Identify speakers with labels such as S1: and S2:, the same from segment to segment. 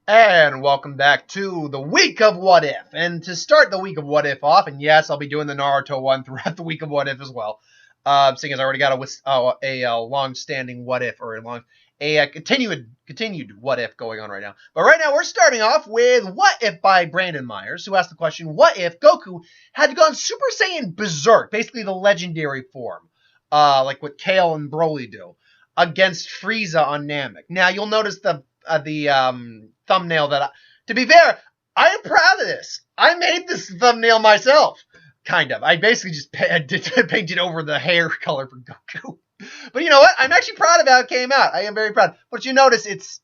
S1: And welcome back to the week of What If. And to start the week of What If off, and yes, I'll be doing the Naruto one throughout the week of What If as well. Seeing as I already got a long-standing What If or a continued What If going on right now. But right now we're starting off with What If by Brandon Myers, who asked the question: What if Goku had gone Super Saiyan Berserk, basically the legendary form, like what Kale and Broly do, against Frieza on Namek? Now you'll notice the thumbnail to be fair, I am proud of this. I made this thumbnail myself, kind of. I basically just painted over the hair color for Goku. But you know what? I'm actually proud of how it came out. I am very proud. But you notice it's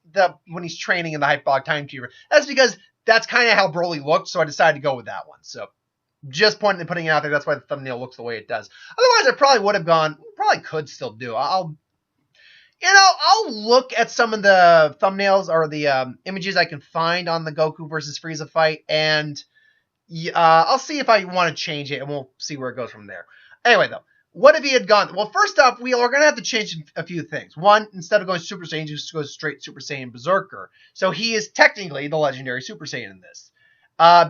S1: when he's training in the Hypebog Timekeeper. That's because that's kind of how Broly looked, so I decided to go with that one. So just putting it out there. That's why the thumbnail looks the way it does. Otherwise, I probably would have gone. Probably could still do. I'll look at some of the thumbnails or the images I can find on the Goku versus Frieza fight, and I'll see if I want to change it, and we'll see where it goes from there. Anyway, though, what if he had gone? Well, first off, we are going to have to change a few things. One, instead of going Super Saiyan, he just goes straight Super Saiyan Berserker. So he is technically the legendary Super Saiyan in this.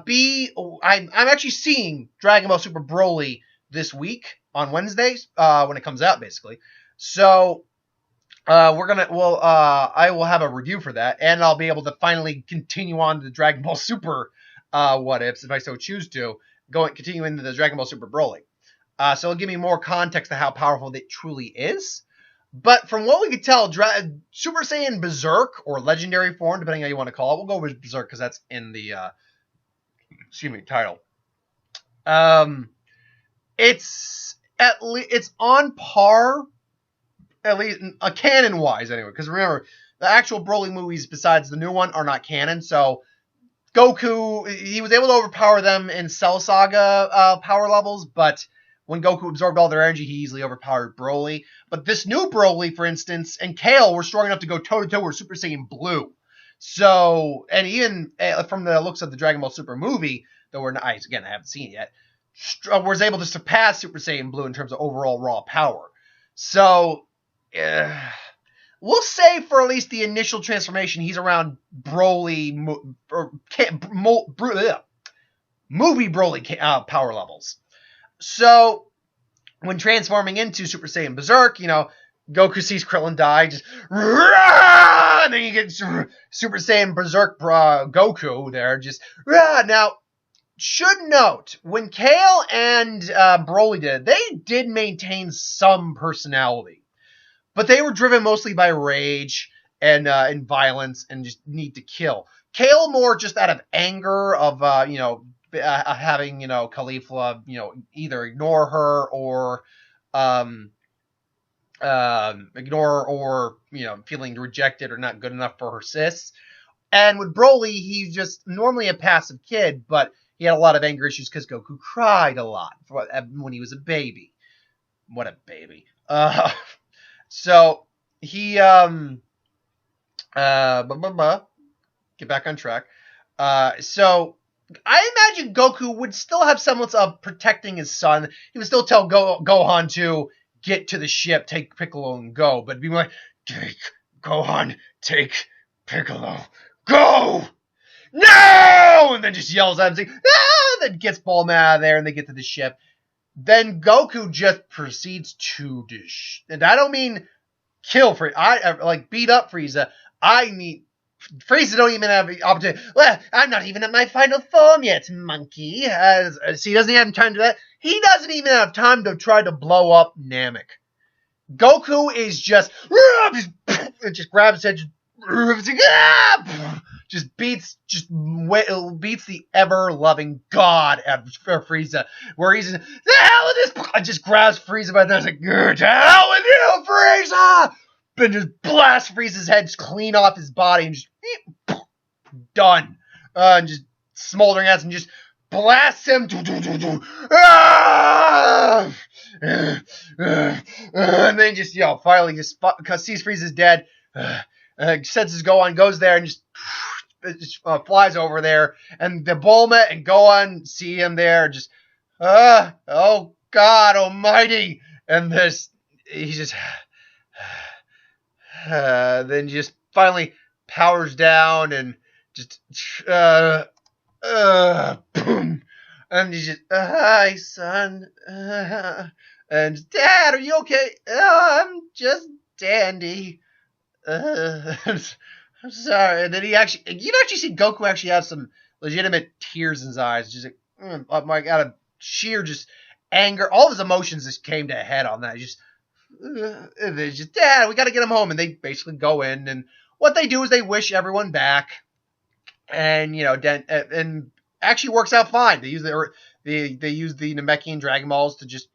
S1: B, I'm actually seeing Dragon Ball Super Broly this week on Wednesdays when it comes out, basically. So I will have a review for that, and I'll be able to finally continue on to the Dragon Ball Super what ifs if I so choose to, continue into the Dragon Ball Super Broly. So it'll give me more context to how powerful it truly is. But from what we could tell, Super Saiyan Berserk, or Legendary form, depending on how you want to call it, we'll go with Berserk because that's in the title. It's on par, at least canon-wise, anyway. Because remember, the actual Broly movies, besides the new one, are not canon. So Goku, he was able to overpower them in Cell Saga power levels, but when Goku absorbed all their energy, he easily overpowered Broly. But this new Broly, for instance, and Kale were strong enough to go toe-to-toe with Super Saiyan Blue. So, and even from the looks of the Dragon Ball Super movie, though I haven't seen it yet, was able to surpass Super Saiyan Blue in terms of overall raw power. So we'll say for at least the initial transformation, he's around Broly movie Broly power levels. So when transforming into Super Saiyan Berserk, Goku sees Krillin die, just and then you get Super Saiyan Berserk Goku there, just now. Should note, when Kale and Broly they did maintain some personality. But they were driven mostly by rage and violence and just need to kill. Kale more just out of anger of having Caulifla either ignore her or feeling rejected or not good enough for her sis. And with Broly, he's just normally a passive kid, but he had a lot of anger issues because Goku cried a lot when he was a baby. What a baby. So he get back on track. So I imagine Goku would still have semblance of protecting his son. He would still tell Gohan to get to the ship, take Piccolo, and go. But be like, take Gohan, take Piccolo, go! No! And then just yells at him, saying, ah! Then gets Bulma out of there, and they get to the ship. Then Goku just proceeds to and I don't mean kill Frieza, beat up Frieza. I mean, Frieza don't even have the opportunity. Well, I'm not even at my final form yet, monkey. So he doesn't have time to do that. He doesn't even have time to try to blow up Namek. Goku is just grabs his head, just beats the ever-loving god of Frieza, where he's in the hell with this. Just grabs Frieza by the neck, like, to hell with you, Frieza! And just blasts Frieza's head clean off his body and just done. And just smoldering ass and just blasts him. And then just finally just sees Frieza's dead. Senses Gohan, goes there and just flies over there, and the Bulma and Gohan see him there, just oh God Almighty, and he just then just finally powers down and just boom, and he's just hi son, and Dad, are you okay? I'm just dandy. I'm sorry. And then you'd actually see Goku actually have some legitimate tears in his eyes. Just like, oh my god, sheer just anger. All of his emotions just came to a head on that. They just, Dad, we got to get him home. And they basically go in, and what they do is they wish everyone back, and and actually works out fine. They use the Namekian Dragon Balls to just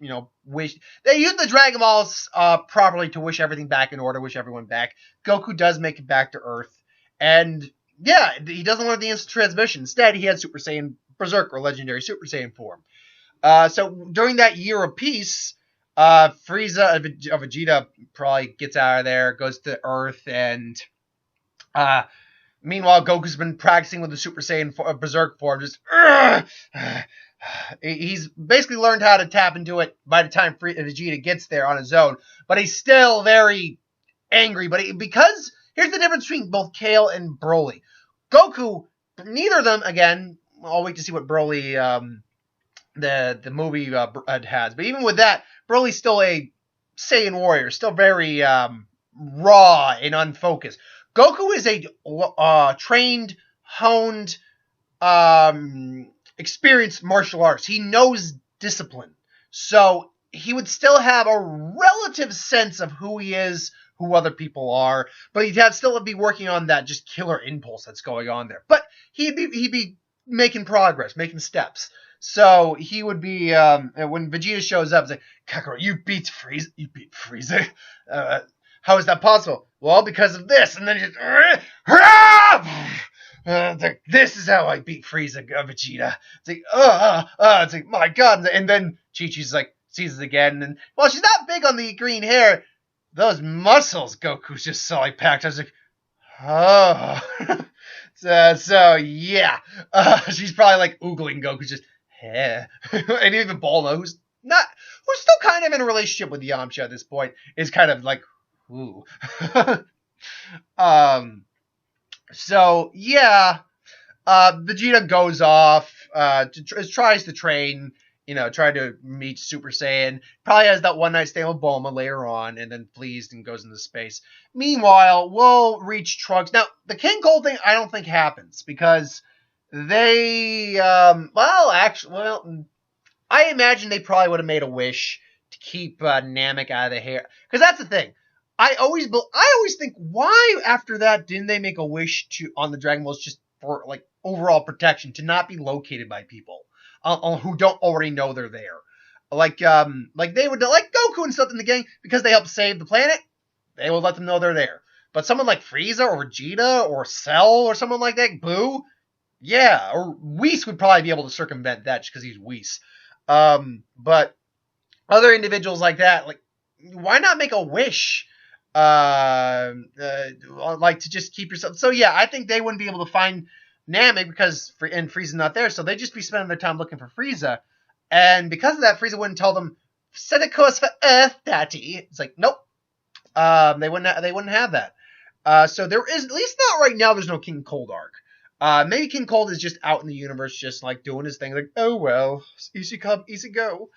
S1: wish. They use the Dragon Balls properly to wish everything back in order, wish everyone back. Goku does make it back to Earth, and yeah, he doesn't want the instant transmission. Instead, he had Super Saiyan Berserk, or Legendary Super Saiyan form. So during that year of peace, Frieza, Vegeta probably gets out of there, goes to Earth, and meanwhile, Goku's been practicing with the Super Saiyan Berserk form. Just he's basically learned how to tap into it by the time Vegeta gets there on his own. But he's still very angry. Because here's the difference between both Kale and Broly. Goku, neither of them, again, I'll wait to see what Broly, the movie has. But even with that, Broly's still a Saiyan warrior, still very raw and unfocused. Goku is a trained, honed, experienced martial arts. He knows discipline. So he would still have a relative sense of who he is, who other people are, but he'd still be working on that just killer impulse that's going on there. But he'd be making progress, making steps. So he would be, when Vegeta shows up, it's like, Kakarot, you beat Frieza. How is that possible? Well, because of this. And then just, it's like, this is how I beat Frieza, Vegeta. It's like, it's like, my God. And then Chi-Chi's like, sees it again. And, well, she's not big on the green hair. Those muscles Goku's just so like packed. I was like, oh. so yeah. She's probably like oogling Goku's just, and even Bulma, who's still kind of in a relationship with Yamcha at this point, is kind of like, ooh. So yeah, Vegeta goes off, tries to train, try to meet Super Saiyan. Probably has that one night stand with Bulma later on, and then flees and goes into space. Meanwhile, we'll reach Trunks. Now, the King Cold thing I don't think happens, because they, I imagine they probably would have made a wish to keep Namek out of the hair. Because that's the thing. I always think, why after that didn't they make a wish on the Dragon Balls just for like overall protection, to not be located by people who don't already know they're there? Like they would, like Goku and stuff in the gang, because they help save the planet, they will let them know they're there. But someone like Frieza or Vegeta or Cell or someone like that, Boo, yeah, or Whis would probably be able to circumvent that just because he's Whis. But other individuals like that, like, why not make a wish? Like to just keep yourself. So yeah, I think they wouldn't be able to find Namek because Frieza's not there. So they'd just be spending their time looking for Frieza. And because of that, Frieza wouldn't tell them, set a course for Earth, Daddy. It's like, nope. They wouldn't have that. So there is, at least not right now, there's no King Cold arc. Maybe King Cold is just out in the universe, just like doing his thing, like, oh well, easy come, easy go.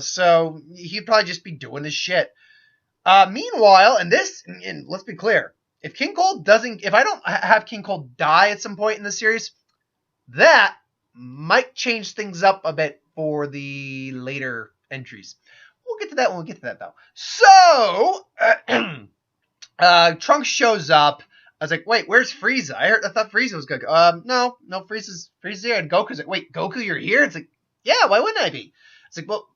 S1: So he'd probably just be doing his shit. Meanwhile, and let's be clear, if I don't have King Cold die at some point in the series, that might change things up a bit for the later entries. We'll get to that when we get to that, though. So, Trunks shows up. I was like, wait, where's Frieza? I thought Frieza was good. No, Frieza's here. And Goku's like, wait, Goku, you're here? It's like, yeah, why wouldn't I be? It's like, well,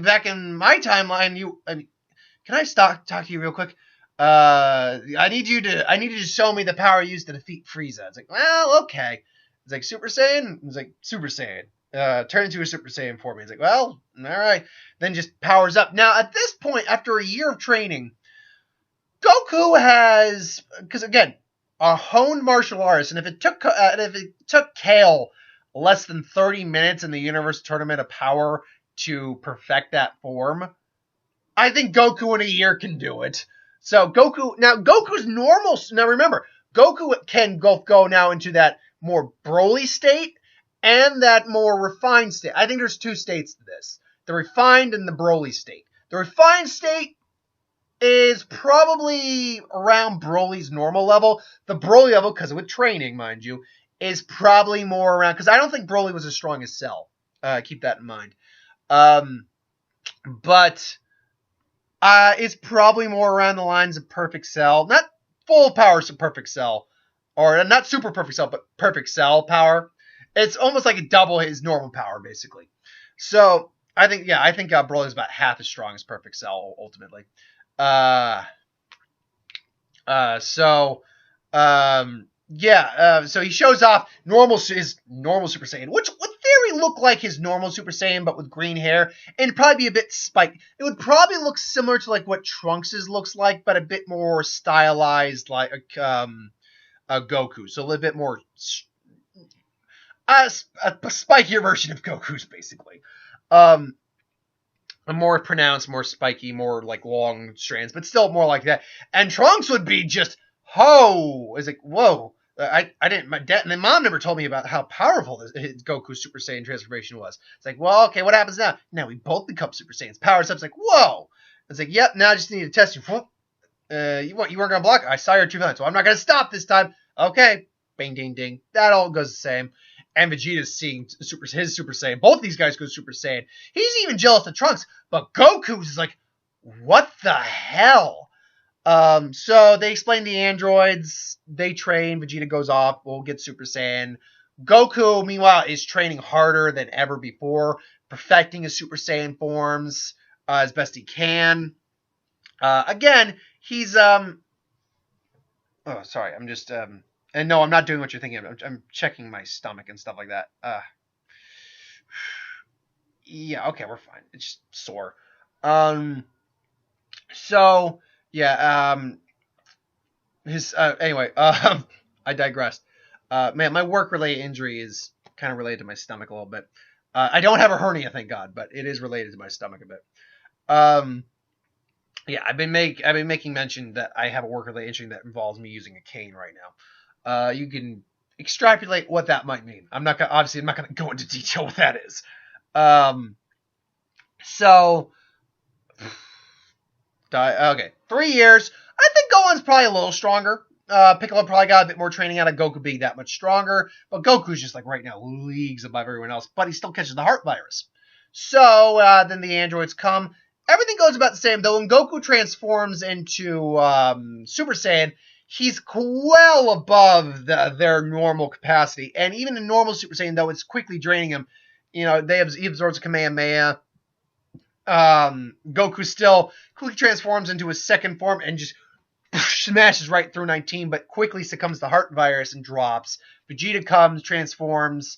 S1: back in my timeline, can I talk to you real quick? I need you to show me the power used to defeat Frieza. It's like, well, okay. It's like, Super Saiyan? It's like, Super Saiyan. Turn into a Super Saiyan for me. It's like, well, all right. Then just powers up. Now, at this point, after a year of training, Goku has, because again, a honed martial artist, and if it took Kale less than 30 minutes in the Universe Tournament of Power to perfect that form, I think Goku in a year can do it. So Goku's normal. Now remember, Goku can go now into that more Broly state and that more refined state. I think there's two states to this. The refined and the Broly state. The refined state is probably around Broly's normal level. The Broly level, because with training, mind you, is probably more around, because I don't think Broly was as strong as Cell. Keep that in mind. But it's probably more around the lines of Perfect Cell. Not full power to Perfect Cell. Or not super Perfect Cell, but Perfect Cell power. It's almost like a double his normal power, basically. So, I think Broly is about half as strong as Perfect Cell, ultimately. So he shows off his normal Super Saiyan, which would theory look like his normal Super Saiyan, but with green hair, and probably be a bit spiked. It would probably look similar to like what Trunks' looks like, but a bit more stylized, like Goku. So a little bit more a spikier version of Goku's, basically. A more pronounced, more spiky, more like long strands, but still more like that. And Trunks would be just it's like, whoa. I didn't. My dad and my mom never told me about how powerful his Goku Super Saiyan transformation was. It's like, well, okay, what happens now? Now we both become Super Saiyans. Powers up. It's like, whoa. It's like, yep. Now I just need to test you. You weren't gonna block. I saw your 2 minutes, so I'm not gonna stop this time. Okay. Bing, ding, ding. That all goes the same. And Vegeta's seeing his Super Saiyan. Both these guys go Super Saiyan. He's even jealous of Trunks, but Goku's is like, what the hell? So they explain the androids. They train. Vegeta goes off. We'll get Super Saiyan. Goku, meanwhile, is training harder than ever before, perfecting his Super Saiyan forms as best he can. Again, he's oh, sorry. I'm just and no, I'm not doing what you're thinking of. I'm checking my stomach and stuff like that. Yeah, okay, we're fine. It's just sore. So yeah, anyway, I digressed. Man, my work-related injury is kind of related to my stomach a little bit. I don't have a hernia, thank God, but it is related to my stomach a bit. Yeah, I've been making mention that I have a work-related injury that involves me using a cane right now. You can extrapolate what that might mean. I'm not gonna go into detail what that is. Okay, 3 years. I think Gohan's probably a little stronger. Piccolo probably got a bit more training out of Goku being that much stronger, but Goku's just like right now leagues above everyone else, but he still catches the heart virus. So then the androids come. Everything goes about the same, though when Goku transforms into Super Saiyan, he's well above their normal capacity. And even in normal Super Saiyan, though, it's quickly draining him. You know, he absorbs a Kamehameha. Goku still quickly transforms into his second form and just smashes right through 19, but quickly succumbs to heart virus and drops. Vegeta comes, transforms.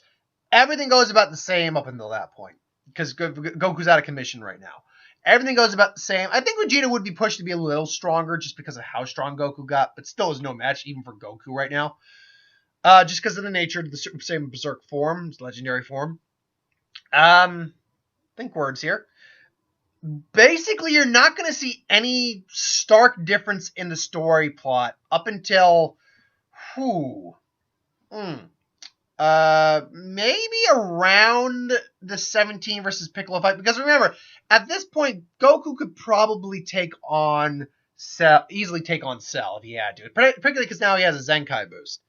S1: Everything goes about the same up until that point, because Goku's out of commission right now. Everything goes about the same. I think Vegeta would be pushed to be a little stronger just because of how strong Goku got, but still is no match even for Goku right now. Just because of the nature of the Super Saiyan Berserk form, his legendary form. Think words here. Basically, you're not going to see any stark difference in the story plot up until, maybe around the 17 versus Piccolo fight. Because remember, at this point, Goku could probably easily take on Cell if he had to. Particularly because now he has a Zenkai boost.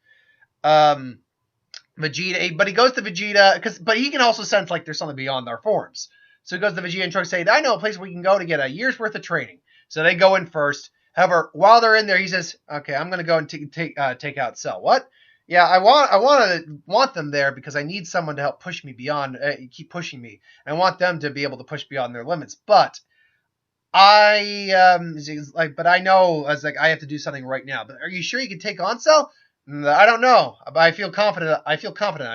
S1: Vegeta, but he goes to Vegeta, but he can also sense like there's something beyond their forms. So he goes to Vegeta and Trunks say, I know a place we can go to get a year's worth of training. So they go in first. However, while they're in there, he says, okay, I'm going to go and take out Cell. What? Yeah, I want them there because I need someone to help push me beyond, keep pushing me. And I want them to be able to push beyond their limits. But I know, I have to do something right now. But are you sure you can take on Cell? I don't know. But I feel confident I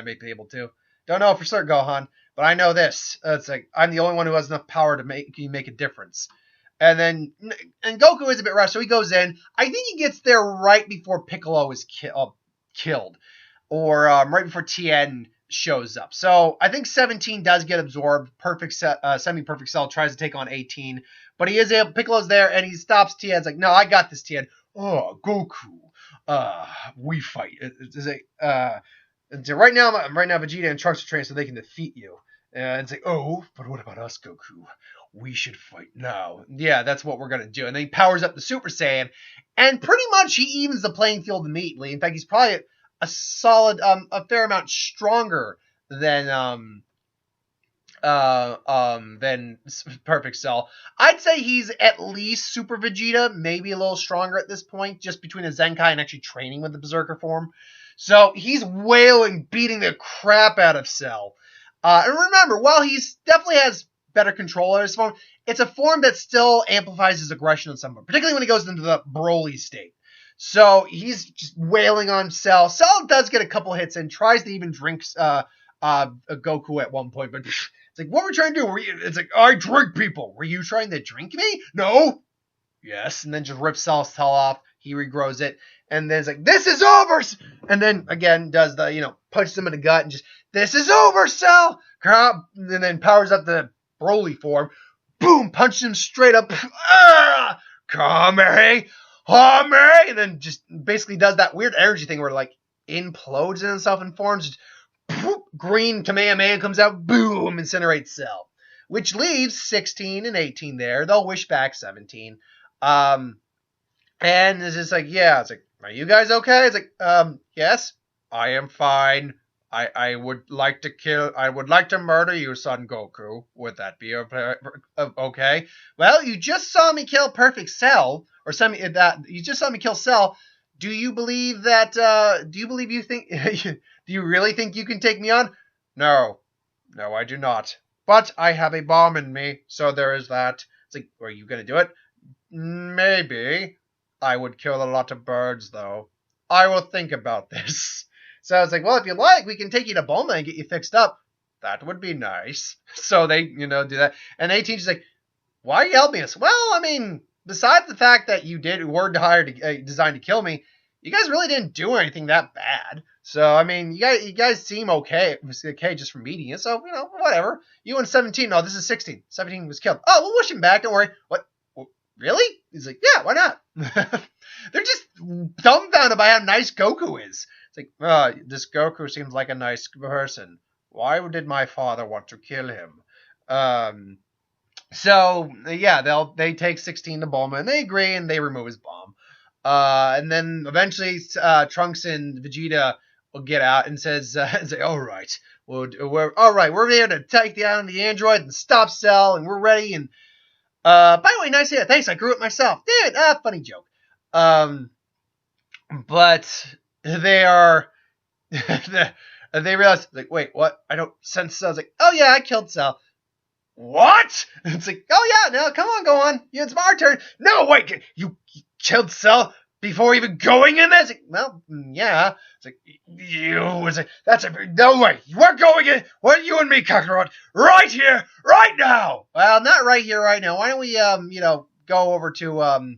S1: may be able to. Don't know for certain, Gohan. But I know this. It's like I'm the only one who has enough power to make a difference. And Goku is a bit rushed, so he goes in. I think he gets there right before Piccolo is killed, or right before Tien shows up. So I think 17 does get absorbed. Semi-perfect Cell tries to take on 18, but he is able. Piccolo's there, and he stops Tien. It's like, no, I got this, Tien. Oh, Goku. we fight. It's like, and so right now, Vegeta and Trunks are trained so they can defeat you. And it's like, oh, but what about us, Goku? We should fight now. Yeah, that's what we're gonna do. And then he powers up the Super Saiyan, and pretty much he evens the playing field immediately. In fact, he's probably a solid, a fair amount stronger than Perfect Cell. I'd say he's at least Super Vegeta, maybe a little stronger at this point, just between the Zenkai and actually training with the Berserker form. So he's wailing, beating the crap out of Cell. And remember, while he's definitely has better control of his form, it's a form that still amplifies his aggression on someone, particularly when he goes into the Broly state. So he's just wailing on Cell. Cell does get a couple hits and tries to even drink Goku at one point, but it's like, what were we trying to do? It's like, I drink people. Were you trying to drink me? No. Yes. And then just rips Cell's tail off. He regrows it. And then it's like, this is over. And then again does the, punches him in the gut and just, this is over, Cell. And then powers up the Broly form. Boom, punches him straight up. Kame. And then just basically does that weird energy thing where like implodes in himself and forms. Green Kamehameha comes out, boom, incinerates Cell, which leaves 16 and 18 there. They'll wish back 17. And it's just like, yeah, it's like, are you guys okay? It's like, yes, I am fine. I would like to murder you, Son Goku. Would that be okay? Well, you just saw me kill Perfect Cell, you just saw me kill Cell. Do you believe that, do you really think you can take me on? No, I do not. But I have a bomb in me, so there is that. It's like, are you going to do it? Maybe. I would kill a lot of birds, though. I will think about this. So I was like, well, if you like, we can take you to Bulma and get you fixed up. That would be nice. So they, do that. And 18's like, why are you helping us? Well, I mean, besides the fact that you were designed to kill me, you guys really didn't do anything that bad. So, I mean, you guys seem okay just from meeting it. So, whatever. You and 17. No, this is 16. 17 was killed. Oh, we'll wish him back. Don't worry. What? Really? He's like, yeah, why not? They're just dumbfounded by how nice Goku is. It's like, this Goku seems like a nice person. Why did my father want to kill him? So, yeah, they take 16 to Bulma, and they agree, and they remove his bomb. And then eventually Trunks and Vegeta will get out and says, all right, we're here to take down the android and stop Cell, and we're ready. And by the way, nice hair. Thanks, I grew it myself. Dude, funny joke. But they are they realize, like, wait, what? I don't sense Cell. It's like, oh yeah, I killed Cell. What? It's like, oh yeah, no, come on, go on. Yeah, it's my turn. No, wait, you killed Cell before even going in there? It's like, well, yeah. It's like, it's like, no way. We're going in. What, you and me, Kakarot? Right here, right now. Well, not right here, right now. Why don't we, go over to,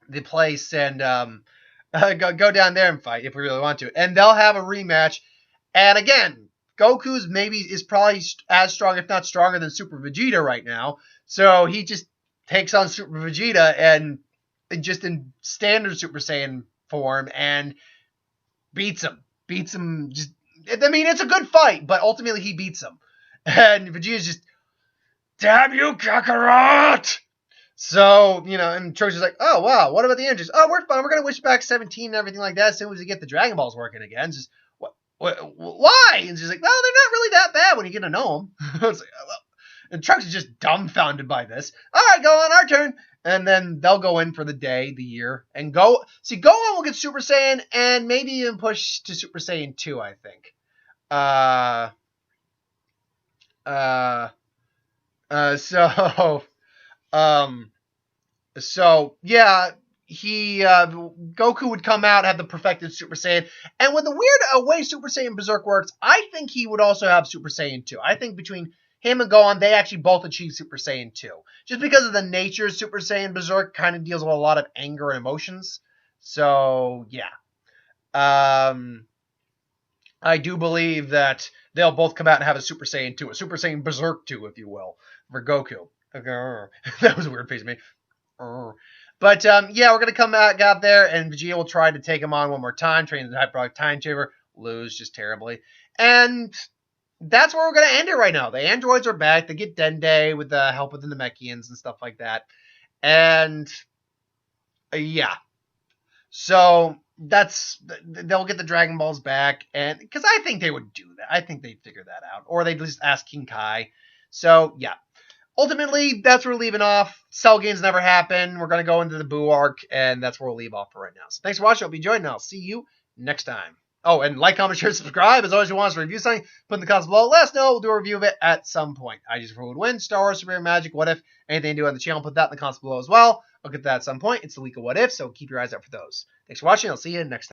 S1: the place and, go down there and fight if we really want to. And they'll have a rematch. And again, Goku's is probably as strong, if not stronger, than Super Vegeta right now. So he just takes on Super Vegeta and just in standard Super Saiyan form and beats him. Just, I mean, it's a good fight, but ultimately he beats him. And Vegeta's just, damn you, Kakarot! So, and Trunks is like, oh, wow, what about the engines? Oh, we're fine. We're going to wish back 17 and everything like that as soon as we get the Dragon Balls working again. It's just, why? And she's like, well, they're not really that bad when you get to know them. It's like, well, and Trunks is just dumbfounded by this. All right, go on, our turn. And then they'll go in for the day, the year, and go. See, Gohan will get Super Saiyan and maybe even push to Super Saiyan 2, I think. So yeah, Goku would come out, have the perfected Super Saiyan, and with the weird way Super Saiyan Berserk works, I think he would also have Super Saiyan 2. I think between him and Gohan, they actually both achieve Super Saiyan 2. Just because of the nature of Super Saiyan Berserk kind of deals with a lot of anger and emotions. So, yeah. I do believe that they'll both come out and have a Super Saiyan 2, a Super Saiyan Berserk 2, if you will, for Goku. That was a weird face of me. But yeah, we're gonna come out there, and Vegeta will try to take him on one more time, train the hyperbolic time chamber, lose just terribly, and that's where we're gonna end it right now. The androids are back. They get Dende with the help of the Namekians and stuff like that, and yeah. So they'll get the Dragon Balls back, and because I think they would do that, I think they'd figure that out, or they'd just ask King Kai. So yeah, ultimately that's where we're leaving off. Cell games never happen. We're gonna go into the Boo arc, and that's where we'll leave off for right now. So thanks for watching. Hope you enjoyed, and I'll see you next time. Oh, and like, comment, share, subscribe. As always, if you want us to review something, put in the comments below. Let us know. We'll do a review of it at some point. I just would win. Star Wars, Super Magic, What If, anything to do on the channel, put that in the comments below as well. I'll get that at some point. It's the week of What If, so keep your eyes out for those. Thanks for watching. I'll see you next time.